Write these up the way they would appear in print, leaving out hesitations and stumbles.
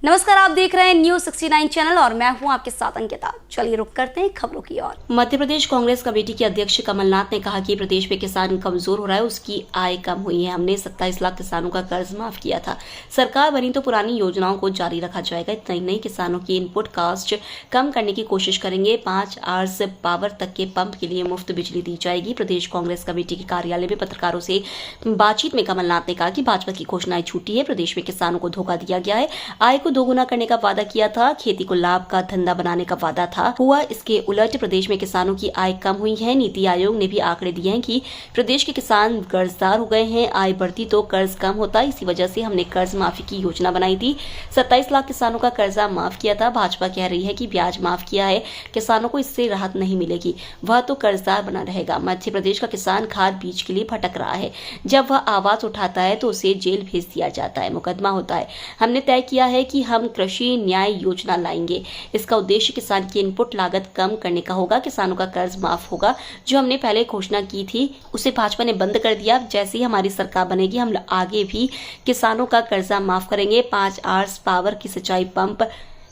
नमस्कार, आप देख रहे हैं न्यूज 69 चैनल और मैं हूं आपके साथ अंकिता। चलिए रुक करते हैं खबरों की ओर। मध्य प्रदेश कांग्रेस कमेटी के अध्यक्ष कमलनाथ ने कहा कि प्रदेश में किसान कमजोर हो रहा है, उसकी आय कम हुई है। हमने 27 लाख किसानों का कर्ज माफ किया था। सरकार बनी तो पुरानी योजनाओं को जारी रखा जाएगा। इतना ही नहीं, किसानों की इनपुट कॉस्ट कम करने की कोशिश करेंगे। 5 आवर्स पावर तक के पंप के लिए मुफ्त बिजली दी जाएगी। प्रदेश कांग्रेस कमेटी के कार्यालय में पत्रकारों से बातचीत में कमलनाथ ने कहा कि भाजपा की घोषणाएं झूठी है। प्रदेश में किसानों को धोखा दिया गया है। आय को दोगुना करने का वादा किया था, खेती को लाभ का धंधा बनाने का वादा था, हुआ इसके उलट। प्रदेश में किसानों की आय कम हुई है। नीति आयोग ने भी आंकड़े दिए हैं कि प्रदेश के किसान कर्जदार हो गए हैं। आय बढ़ती तो कर्ज कम होता, इसी वजह से हमने कर्ज माफी की योजना बनाई थी। 27 लाख किसानों का कर्जा माफ किया था। भाजपा कह रही है कि ब्याज माफ किया है, किसानों को इससे राहत नहीं मिलेगी, वह तो कर्जदार बना रहेगा। मध्य प्रदेश का किसान खाद बीज के लिए भटक रहा है। जब वह आवाज उठाता है तो उसे जेल भेज दिया जाता है, मुकदमा होता है। हमने तय किया है कि हम कृषि न्याय योजना लाएंगे। इसका उद्देश्य किसान की इनपुट लागत कम करने का होगा। किसानों का कर्ज माफ होगा। जो हमने पहले घोषणा की थी उसे भाजपा ने बंद कर दिया। जैसे ही हमारी सरकार बनेगी, हम आगे भी किसानों का कर्जा माफ करेंगे। 5 आवर्स पावर की सिंचाई पंप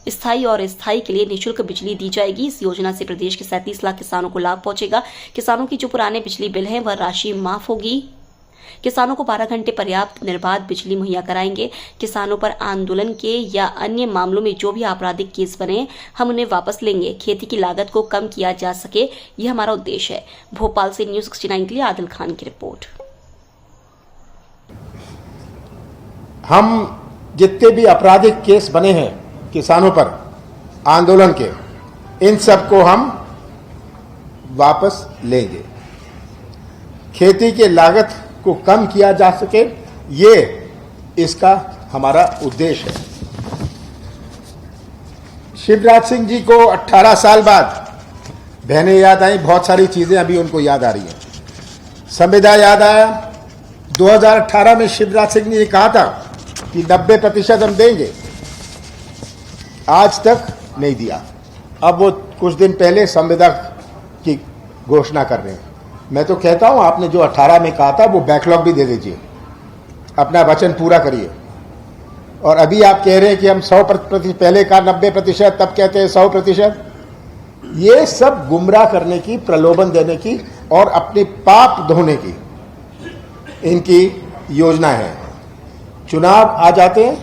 स्थायी और अस्थायी के लिए निःशुल्क बिजली दी जाएगी। इस योजना से प्रदेश के 37 लाख किसानों को लाभ पहुंचेगा। किसानों की जो पुराने बिजली बिल है वह राशि माफ होगी। किसानों को 12 घंटे पर्याप्त निर्बाध बिजली मुहैया कराएंगे। किसानों पर आंदोलन के या अन्य मामलों में जो भी आपराधिक केस बने, हम उन्हें वापस लेंगे। खेती की लागत को कम किया जा सके, यह हमारा उद्देश्य है। भोपाल से न्यूज 69 के लिए आदिल खान की रिपोर्ट। हम जितने भी आपराधिक केस बने हैं किसानों पर आंदोलन के, इन सब को हम वापस लेंगे। खेती की लागत को कम किया जा सके, ये इसका हमारा उद्देश्य है। शिवराज सिंह जी को 18 साल बाद बहनें याद आई, बहुत सारी चीजें अभी उनको याद आ रही हैं। संविदा याद आया। 2018 में शिवराज सिंह जी ने कहा था कि 90% हम देंगे, आज तक नहीं दिया। अब वो कुछ दिन पहले संविदा की घोषणा कर रहे हैं। मैं तो कहता हूं, आपने जो 18 में कहा था वो बैकलॉग भी दे दीजिए, अपना वचन पूरा करिए। और अभी आप कह रहे हैं कि हम 100%, पहले का 90%, तब कहते हैं 100%। ये सब गुमराह करने की, प्रलोभन देने की और अपनी पाप धोने की इनकी योजना है। चुनाव आ जाते हैं,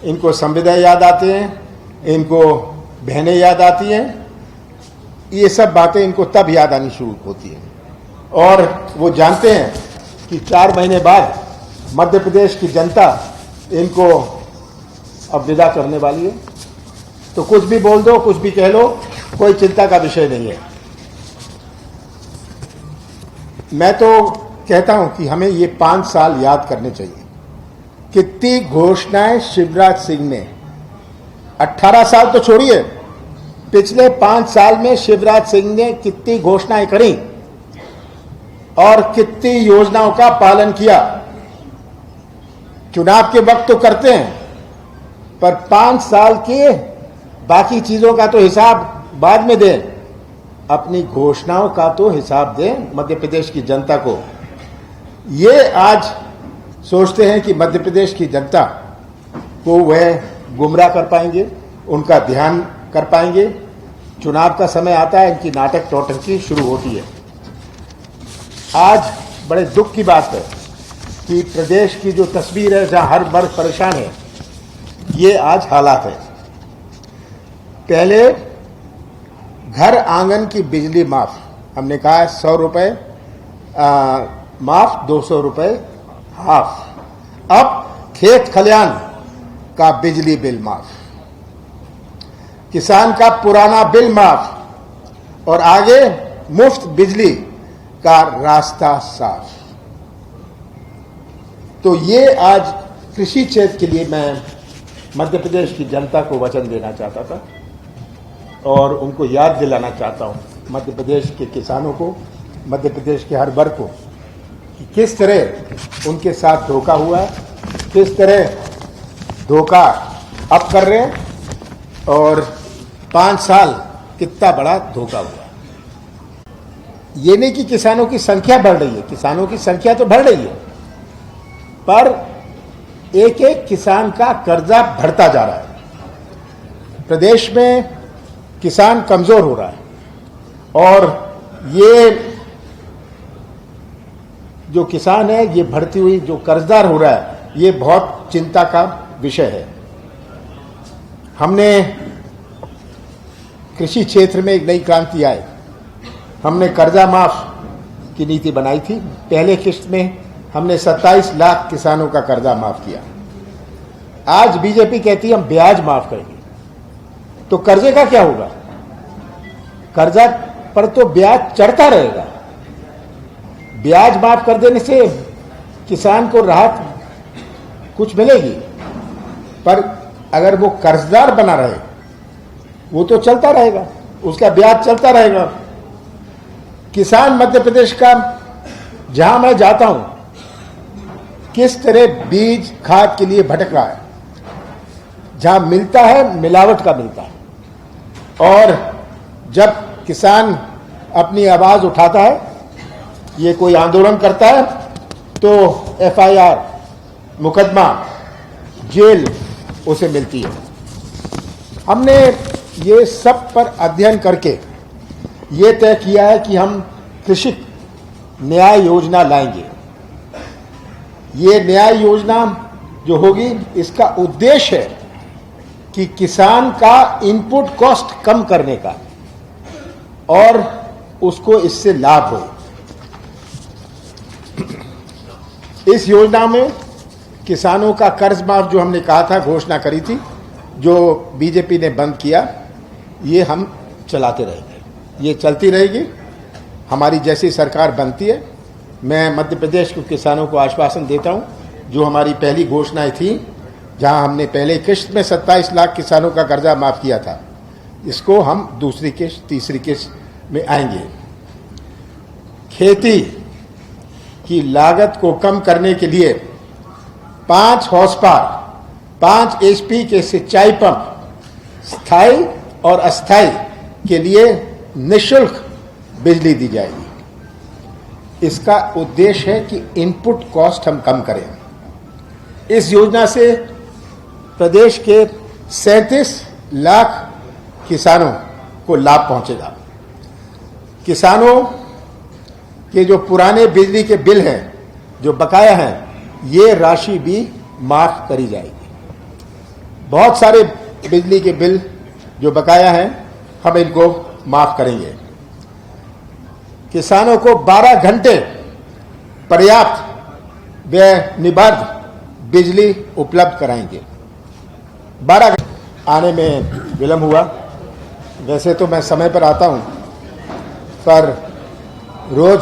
इनको संविदा याद आते हैं, इनको बहनें याद आती हैं। ये सब बातें इनको तब याद आनी शुरू होती हैं और वो जानते हैं कि 4 महीने बाद मध्य प्रदेश की जनता इनको अब विदा करने वाली है। तो कुछ भी बोल दो, कुछ भी कह लो, कोई चिंता का विषय नहीं है। मैं तो कहता हूं कि हमें ये 5 साल याद करने चाहिए। कितनी घोषणाएं शिवराज सिंह ने, 18 साल तो छोड़िए, पिछले 5 साल में शिवराज सिंह ने कितनी घोषणाएं करी और कितनी योजनाओं का पालन किया। चुनाव के वक्त तो करते हैं, पर 5 साल के बाकी चीजों का तो हिसाब बाद में दें। अपनी घोषणाओं का तो हिसाब दें मध्य प्रदेश की जनता को। ये आज सोचते हैं कि मध्य प्रदेश की जनता को वह गुमराह कर पाएंगे, उनका ध्यान कर पाएंगे। चुनाव का समय आता है, इनकी नाटक टोटकी शुरू होती है। आज बड़े दुख की बात है कि प्रदेश की जो तस्वीर है, जहां हर वर्ग परेशान है, ये आज हालात है। पहले घर आंगन की बिजली माफ, हमने कहा 100 रुपए माफ, 200 रुपए हाफ। अब खेत खलियान का बिजली बिल माफ, किसान का पुराना बिल माफ और आगे मुफ्त बिजली का रास्ता साफ। तो ये आज कृषि क्षेत्र के लिए मैं मध्य प्रदेश की जनता को वचन देना चाहता था और उनको याद दिलाना चाहता हूं, मध्य प्रदेश के किसानों को, मध्य प्रदेश के हर वर्ग को, कि किस तरह उनके साथ धोखा हुआ है, किस तरह धोखा अब कर रहे हैं और 5 साल कितना बड़ा धोखा हुआ। ये नहीं कि किसानों की संख्या बढ़ रही है, किसानों की संख्या तो बढ़ रही है, पर एक एक किसान का कर्जा बढ़ता जा रहा है। प्रदेश में किसान कमजोर हो रहा है और ये जो किसान है, ये बढ़ती हुई जो कर्जदार हो रहा है, ये बहुत चिंता का विषय है। हमने कृषि क्षेत्र में एक नई क्रांति आई। हमने कर्जा माफ की नीति बनाई थी। पहले किश्त में हमने 27 लाख किसानों का कर्जा माफ किया। आज बीजेपी कहती है हम ब्याज माफ करेंगे, तो कर्जे का क्या होगा? कर्जा पर तो ब्याज चढ़ता रहेगा। ब्याज माफ कर देने से किसान को राहत कुछ मिलेगी, पर अगर वो कर्जदार बना रहे, वो तो चलता रहेगा, उसका ब्याज चलता रहेगा। किसान मध्य प्रदेश का जहां मैं जाता हूं, किस तरह बीज खाद के लिए भटक रहा है। जहां मिलता है मिलावट का मिलता है, और जब किसान अपनी आवाज उठाता है, ये कोई आंदोलन करता है, तो FIR, मुकदमा, जेल उसे मिलती है। हमने ये सब पर अध्ययन करके ये तय किया है कि हम कृषि न्याय योजना लाएंगे। ये न्याय योजना जो होगी, इसका उद्देश्य है कि किसान का इनपुट कॉस्ट कम करने का और उसको इससे लाभ हो। इस योजना में किसानों का कर्ज माफ जो हमने कहा था, घोषणा करी थी, जो बीजेपी ने बंद किया, ये हम चलाते रहेंगे। ये चलती रहेगी। हमारी जैसी सरकार बनती है, मैं मध्य प्रदेश के किसानों को आश्वासन देता हूं, जो हमारी पहली घोषणाएं थी, जहां हमने पहले किश्त में 27 लाख किसानों का कर्जा माफ किया था, इसको हम दूसरी किश्त, तीसरी किश्त में आएंगे। खेती की लागत को कम करने के लिए 5 हॉर्स पावर 5 HP के सिंचाई पंप स्थायी और अस्थायी के लिए निःशुल्क बिजली दी जाएगी। इसका उद्देश्य है कि इनपुट कॉस्ट हम कम करें। इस योजना से प्रदेश के 37 लाख किसानों को लाभ पहुंचेगा। किसानों के जो पुराने बिजली के बिल हैं, जो बकाया हैं, ये राशि भी माफ करी जाएगी। बहुत सारे बिजली के बिल जो बकाया हैं, हम इनको माफ करेंगे। किसानों को 12 घंटे पर्याप्त व निर्बाध बिजली उपलब्ध कराएंगे। 12 घंटे आने में विलंब हुआ। वैसे तो मैं समय पर आता हूं, पर रोज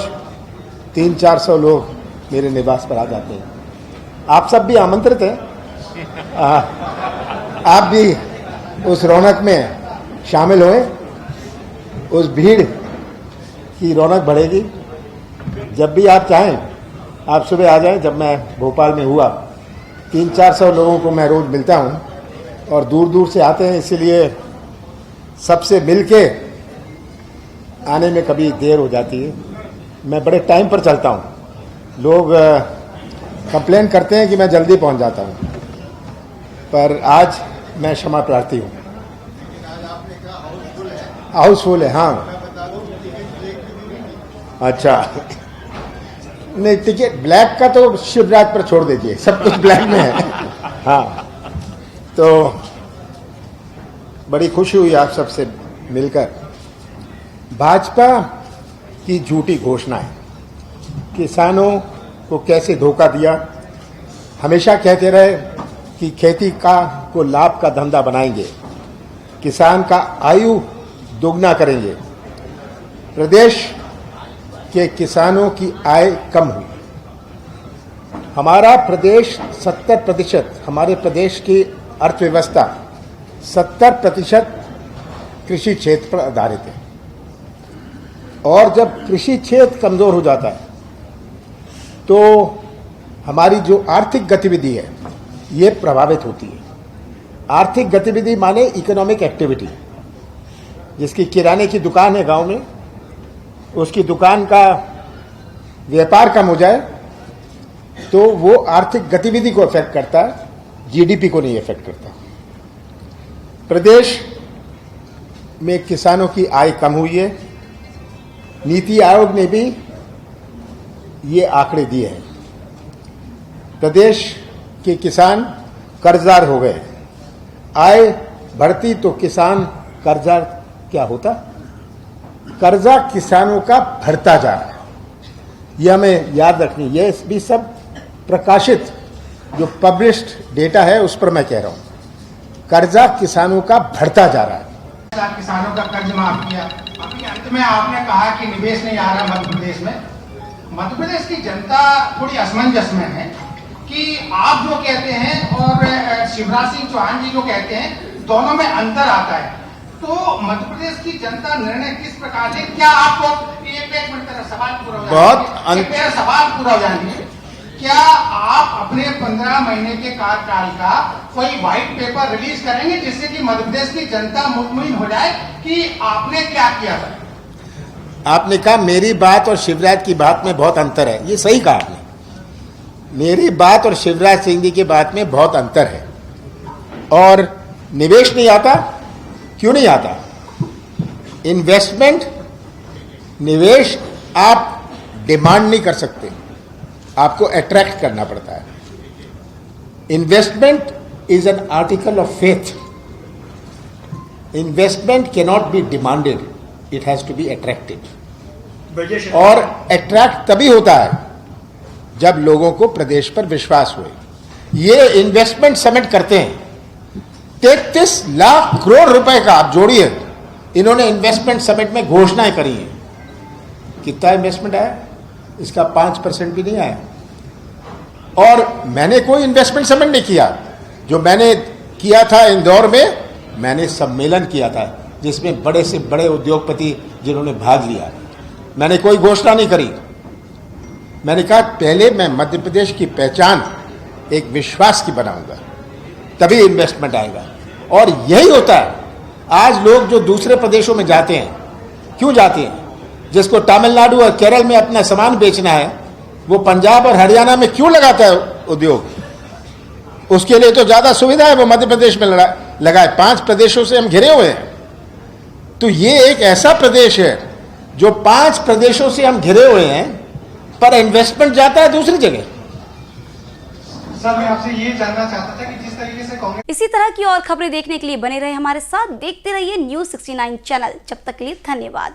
300-400 लोग मेरे निवास पर आ जाते हैं। आप सब भी आमंत्रित हैं। आप भी उस रौनक में शामिल होए। उस भीड़ की रौनक बढ़ेगी। जब भी आप चाहें, आप सुबह आ जाएं। जब मैं भोपाल में हुआ, 300-400 लोगों को मैं रोज मिलता हूं, और दूर दूर से आते हैं, इसलिए सबसे मिलके आने में कभी देर हो जाती है। मैं बड़े टाइम पर चलता हूं। लोग कंप्लेन करते हैं कि मैं जल्दी पहुंच जाता हूं, पर आज मैं क्षमा प्रार्थी हूं। हाउसफुल है, हाँ। अच्छा, नहीं, टिकट ब्लैक का तो शिवराज पर छोड़ दीजिए, सब कुछ ब्लैक में है। हाँ, तो बड़ी खुशी हुई आप सबसे मिलकर। भाजपा की झूठी घोषणाएं, किसानों को कैसे धोखा दिया। हमेशा कहते रहे कि खेती को लाभ का धंधा बनाएंगे, किसान का आयु दोगुना करेंगे। प्रदेश के किसानों की आय कम हुई। हमारा प्रदेश 70%, हमारे प्रदेश की अर्थव्यवस्था 70% कृषि क्षेत्र पर आधारित है, और जब कृषि क्षेत्र कमजोर हो जाता है, तो हमारी जो आर्थिक गतिविधि है, ये प्रभावित होती है। आर्थिक गतिविधि माने इकोनॉमिक एक्टिविटी। जिसकी किराने की दुकान है गांव में, उसकी दुकान का व्यापार कम हो जाए, तो वो आर्थिक गतिविधि को इफेक्ट करता है, GDP को नहीं इफेक्ट करता। प्रदेश में किसानों की आय कम हुई है। नीति आयोग ने भी ये आंकड़े दिए हैं। प्रदेश के किसान कर्जदार हो गए। आय बढ़ती तो किसान कर्जदार क्या होता? कर्जा किसानों का बढ़ता जा रहा है। यह हमें याद रखनी। ये भी सब प्रकाशित जो पब्लिश्ड डेटा है उस पर मैं कह रहा हूं। कर्जा किसानों का बढ़ता जा रहा है। किसानों का कर्ज माफ किया। अभी अंत में आपने कहा कि निवेश नहीं आ रहा मध्य प्रदेश में। मध्य प्रदेश की जनता थोड़ी असमंजस में है कि आप जो कहते हैं और शिवराज सिंह चौहान जी जो कहते हैं, दोनों में अंतर आता है। तो मध्य प्रदेश की जनता निर्णय किस प्रकार से, क्या आपको एक मिनट मेरा सवाल पूरा हो जाए, मेरा सवाल पूरा हो जाएंगे, क्या आप अपने 15 महीने के कार्यकाल का कोई व्हाइट पेपर रिलीज करेंगे जिससे कि मध्य प्रदेश की जनता मुतमईन हो जाए कि आपने क्या किया था? आपने कहा मेरी बात और शिवराज की बात में बहुत अंतर है। ये सही कहा आपने। मेरी बात और शिवराज सिंह जी की बात में बहुत अंतर है। और निवेश नहीं आता, क्यों नहीं आता? इन्वेस्टमेंट, निवेश आप डिमांड नहीं कर सकते, आपको अट्रैक्ट करना पड़ता है। Investment is an article of faith. Investment can not be demanded, it has to be attracted. और अट्रैक्ट तभी होता है जब लोगों को प्रदेश पर विश्वास हुए। ये इन्वेस्टमेंट समिट करते हैं, 33 लाख करोड़ रुपए का आप जोड़िए, इन्होंने इन्वेस्टमेंट समिट में घोषणाएं करी है। कितना इन्वेस्टमेंट आया? इसका 5% भी नहीं आया। और मैंने कोई इन्वेस्टमेंट समिट नहीं किया। जो मैंने किया था इंदौर में, मैंने सम्मेलन किया था जिसमें बड़े से बड़े उद्योगपति जिन्होंने भाग लिया। मैंने कोई घोषणा नहीं करी। मैंने कहा पहले मैं मध्य प्रदेश की पहचान एक विश्वास की बनाऊंगा, तभी इन्वेस्टमेंट आएगा। और यही होता है। आज लोग जो दूसरे प्रदेशों में जाते हैं, क्यों जाते हैं? जिसको तमिलनाडु और केरल में अपना सामान बेचना है, वो पंजाब और हरियाणा में क्यों लगाता है उद्योग? उसके लिए तो ज्यादा सुविधा है, वो मध्य प्रदेश में लगाए। 5 प्रदेशों से हम घिरे हुए हैं। तो ये एक ऐसा प्रदेश है जो 5 प्रदेशों से हम घिरे हुए हैं, पर इन्वेस्टमेंट जाता है दूसरी जगह। सर, मैं आपसे ये जानना चाहता था कि जिस तरीके से कांग्रेस इसी तरह की और खबरें देखने के लिए बने रहे हमारे साथ। देखते रहिए News 69 चैनल। जब तक के लिए धन्यवाद।